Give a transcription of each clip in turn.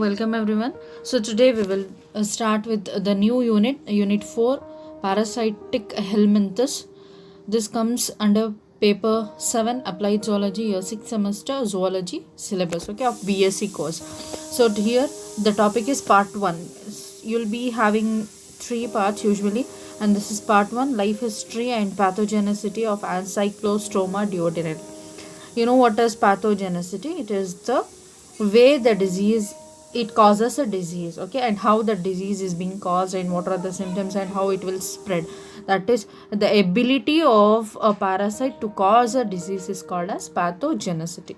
welcome everyone. So today we will start with the new unit, Unit 4, Parasitic Helminthes. This comes under paper 7, Applied Zoology, year 6 semester zoology syllabus, okay, of BSc course. So here the topic is part 1. You'll be having 3 parts usually, and this is part 1, life history and pathogenicity of Ancylostoma duodenale. You know what is pathogenicity? It is the way the disease, it causes a disease, okay, and how the disease is being caused and what are the symptoms and how it will spread. That is the ability of a parasite to cause a disease is called as pathogenicity.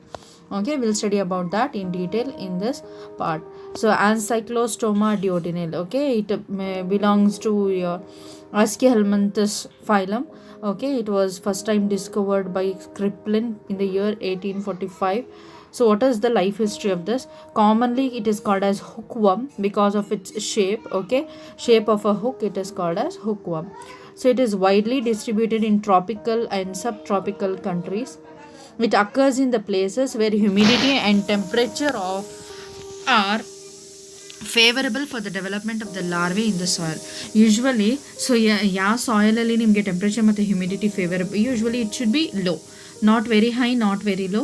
Okay, we'll study about that in detail in this part. So Ancylostoma duodenale, okay, it belongs to your Aschelminthus phylum. Okay, it was first time discovered by Kriplin in the year 1845. So what is the life history of this? Commonly it is called as hookworm because of its shape, okay, shape of a hook, it is called as hookworm. So it is widely distributed in tropical and subtropical countries. It occurs in the places where humidity and temperature are favorable for the development of the larvae in the soil. Usually, so yeah, soil ಅಲ್ಲಿ ನಿಮಗೆ temperature ಮತ್ತು humidity favourable. Usually it should be low, not very high, not very low,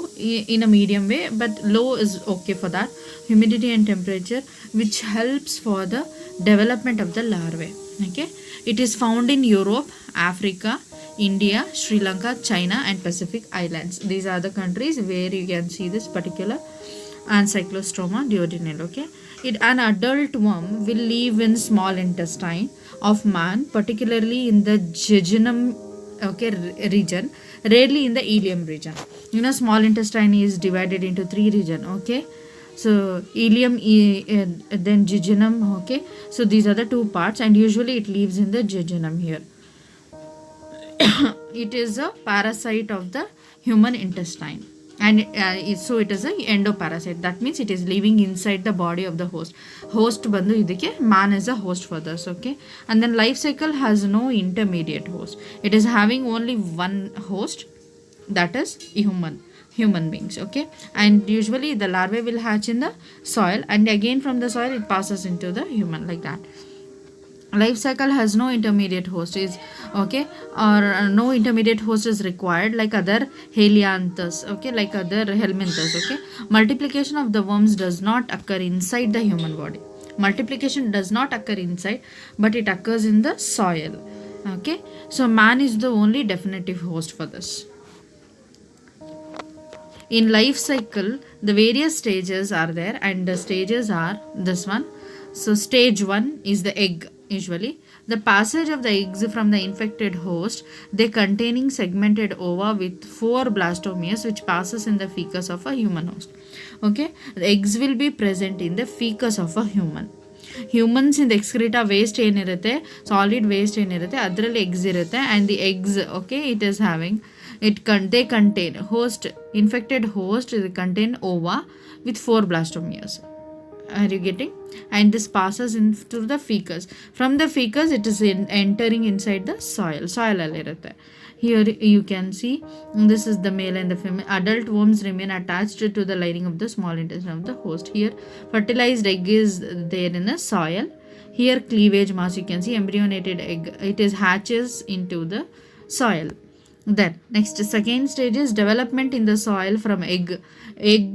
in a medium way, but low is okay for that. Humidity and temperature, which helps for the development of the larvae. Okay, it is found in Europe, Africa, India, Sri Lanka, China, and Pacific Islands. These are the countries where you can see this particular Ancylostoma duodenale. Okay, an adult worm will live in small intestine of man, particularly in the jejunum, okay, region, rarely in the ileum region. You know, small intestine is divided into 3 region, okay, so ileum, then jejunum, okay, so these are the 2 parts, and usually it lives in the jejunum here. It is a parasite of the human intestine, and so it is a endoparasite. That means it is living inside the body of the host bandu idike man is a host for this, okay. And then life cycle has no intermediate host. It is having only one host, that is human beings, okay. And usually the larvae will hatch in the soil, and again from the soil it passes into the human, like that. Life cycle has no intermediate host is, okay, or no intermediate host is required like other Helianthus, okay, like other Helminthus, okay. Multiplication of the worms does not occur inside the human body. Multiplication does not occur inside, but it occurs in the soil, okay. So man is the only definitive host for this. In life cycle, the various stages are there, and the stages are this one. So stage 1 is the egg. Usually the passage of the eggs from the infected host, they containing segmented ova with 4 blastomeres, which passes in the fecus of a human host, okay. The eggs will be present in the fecus of a humans in the excreta waste ಏನಿರುತ್ತೆ, solid waste ಏನಿರುತ್ತೆ ಅದರಲ್ಲಿ eggs ಇರುತ್ತೆ, and the eggs, okay, it is having they contain infected host, they contain ova with 4 blastomeres. Are you getting? And this passes into the fecus. From the fecus it is entering inside the soil allirutte. Here you can see this is the male and the female. Adult worms remain attached to the lining of the small intestine of the host. Here fertilized egg is there in the soil. Here cleavage mass, you can see embryonated egg, it is hatches into the soil. Then next second stage is development in the soil from egg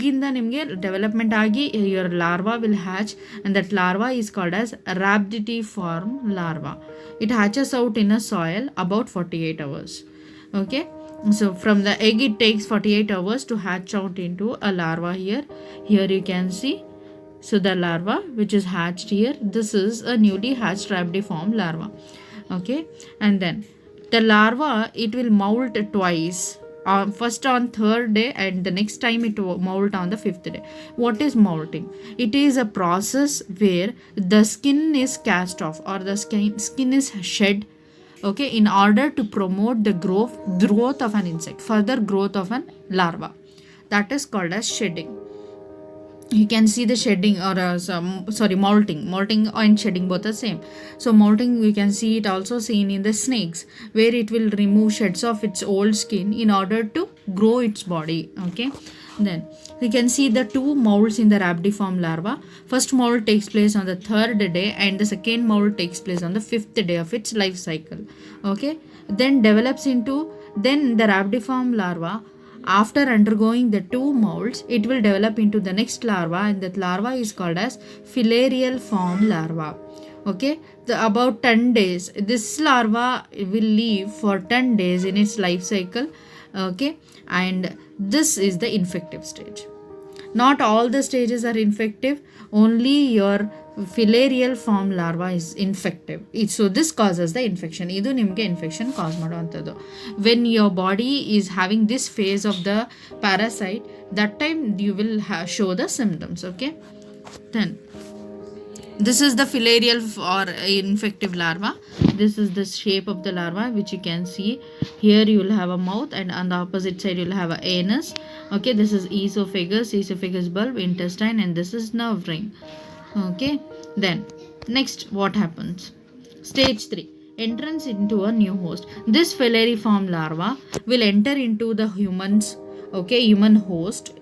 ಇಂದ ನಿಮಗೆ development ಆಗಿ your larva will hatch, and that larva is called as rhabditiform larva. It hatches out in a soil about 48 hours, okay. So from the egg it takes 48 hours to hatch out into a larva. Here you can see, so the larva which is hatched here, this is a newly hatched rhabdiform larva, okay. And then the larva, it will molt twice, first on 3rd day, and the next time it will molt on the 5th day. What is molting? It is a process where the skin is cast off, or the skin is shed, okay, in order to promote the growth of an insect, further growth of an larva. That is called as shedding. you can see the shedding or molting and shedding both are same. So molting, you can see it also seen in the snakes, where it will remove sheds of its old skin in order to grow its body. Okay, then you can see the two molts in the rhabdiform larva. First mold takes place on the third day, and the second mold takes place on the fifth day of its life cycle. Okay, then develops into, then the rhabdiform larva, after undergoing the two molds, it will develop into the next larva, and that larva is called as filarial form larva. Okay, about 10 days, this larva will live for 10 days in its life cycle. Okay, and this is the infective stage. Not all the stages are infective, only your filarial form larva is infective. So this causes the infection. Idu nimge infection cause ಮಾಡುವಂಥದ್ದು. When your body is having this phase of the parasite, that time you will show the symptoms. Okay, then this is the filarial or infective larva. This is the shape of the larva, which you can see here. You will have a mouth, and on the opposite side you will have an anus. Okay, this is esophagus bulb, intestine, and this is nerve ring. Okay, then next what happens? Stage 3, entrance into a new host. This filariform larva will enter into the humans. Okay, human host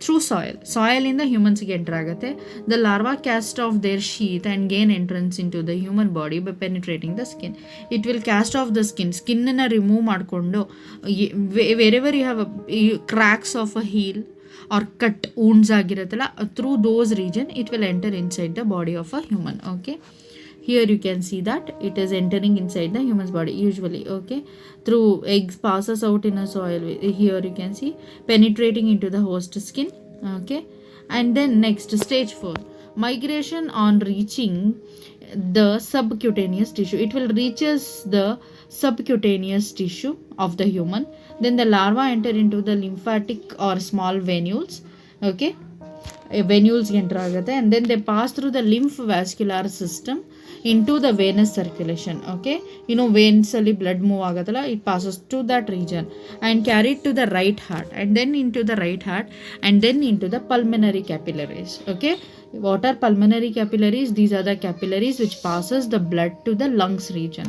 through soil in the humans ಗೆ enter ಆಗುತ್ತೆ. The larva cast off their sheath and gain entrance into the human body by penetrating the skin. It will cast off the skin ಅನ್ನ remove ಮಾಡಿಕೊಂಡು, wherever you have cracks of a heel or cut wounds ಆಗಿರುತ್ತಲ್ಲ, through those region it will enter inside the body of a human. Okay, here you can see that it is entering inside the human's body usually. Okay, through eggs passes out in a soil. Here you can see penetrating into the host skin. Okay, and then next stage 4, migration on reaching the subcutaneous tissue. It will reaches the subcutaneous tissue of the human. Then the larva enter into the lymphatic or small venules. Okay, venules enter ಆಗುತ್ತೆ, and then they pass through the lymph vascular system into the venous circulation. Okay, you know veins ಅಲ್ಲಿ blood move ಆಗುತ್ತಲ್ಲ, it passes to that region and carried to the right heart, and then into the right heart, and then into the pulmonary capillaries. Okay, what are pulmonary capillaries? These are the capillaries which passes the blood to the lungs region,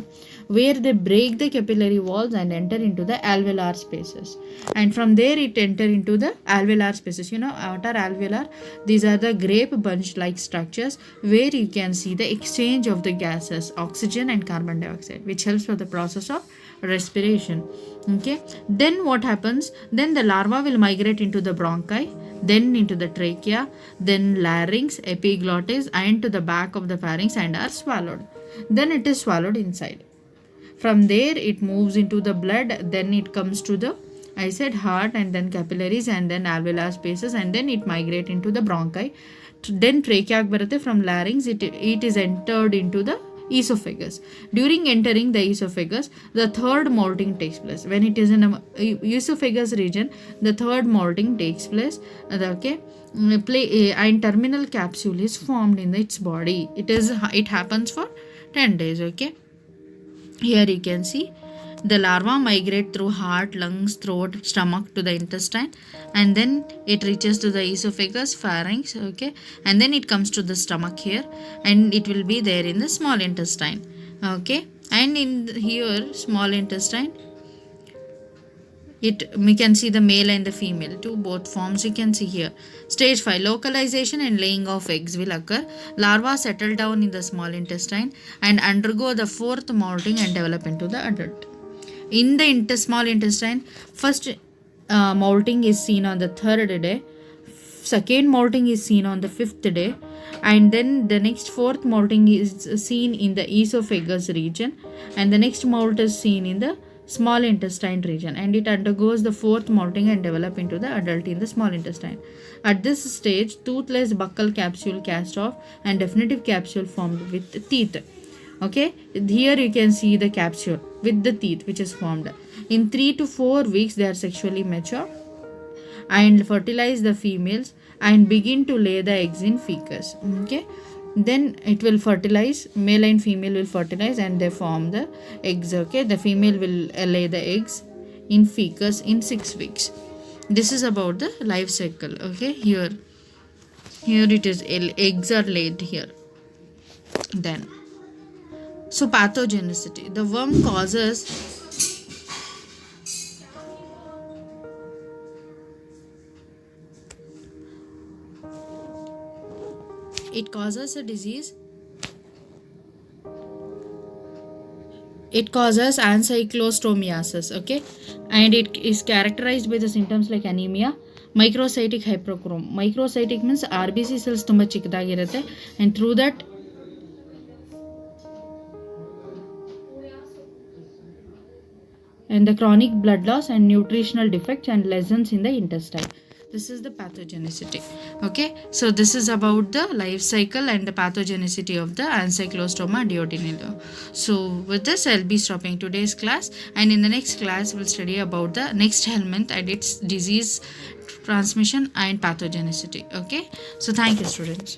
where they break the capillary walls and enter into the alveolar spaces, and from there it enter into the alveolar spaces. You know what are alveolar? These are the grape bunch like structures where you can see the exchange of the gases, oxygen and carbon dioxide, which helps for the process of respiration. Okay, then what happens? Then the larva will migrate into the bronchi, then into the trachea, then larynx, epiglottis, and to the back of the pharynx, and are swallowed. Then it is swallowed inside. From there it moves into the blood, then it comes to the, I said, heart, and then capillaries, and then alveolar spaces, and then it migrate into the bronchi. Then trachea ಬರುತ್ತೆ. From larynx it is entered into the esophagus. During entering the esophagus, the third molting takes place. When it is in a esophagus region, the third molting takes place. Okay, and terminal capsule is formed in its body. It happens for 10 days. Okay, here you can see the larva migrate through heart, lungs, throat, stomach to the intestine, and then it reaches to the esophagus, pharynx. Okay, and then it comes to the stomach here, and it will be there in the small intestine. Okay, and in here small intestine, we can see the male and the female to both forms. You can see here. Stage 5, localization and laying of eggs will occur. Larva settle down in the small intestine and undergo the fourth molting and develop into the adult. In the small intestine, first molting is seen on the third day, second molting is seen on the fifth day, and then the next fourth molting is seen in the esophagus region, and the next molt is seen in the small intestine region, and it undergoes the fourth molting and develop into the adult in the small intestine. At this stage, toothless buccal capsule cast off and definitive capsule formed with teeth. Okay, here you can see the capsule with the teeth which is formed. In 3 to 4 weeks they are sexually mature and fertilize the females and begin to lay the eggs in fecus. Okay, then it will fertilize, male and female will fertilize and they form the eggs. Okay, the female will lay the eggs in fecus in 6 weeks. This is about the life cycle. Okay, here Here it is, eggs are laid here. Then, so pathogenicity. The worm causes a disease. It causes ancylostomiosis, okay, and it is characterized by the symptoms like anemia, microcytic hyperchrome. Microcytic means RBC cells ತುಂಬ ಚಿಕ್ಕದಾಗಿರುತ್ತೆ, and through that and the chronic blood loss and nutritional defects and lesions in the intestine. This is the pathogenicity. Okay, so this is about the life cycle and the pathogenicity of the Ancylostoma duodenale. So with this I'll be stopping today's class, and in the next class we'll study about the next helminth and its disease transmission and pathogenicity. Okay, so thank you students.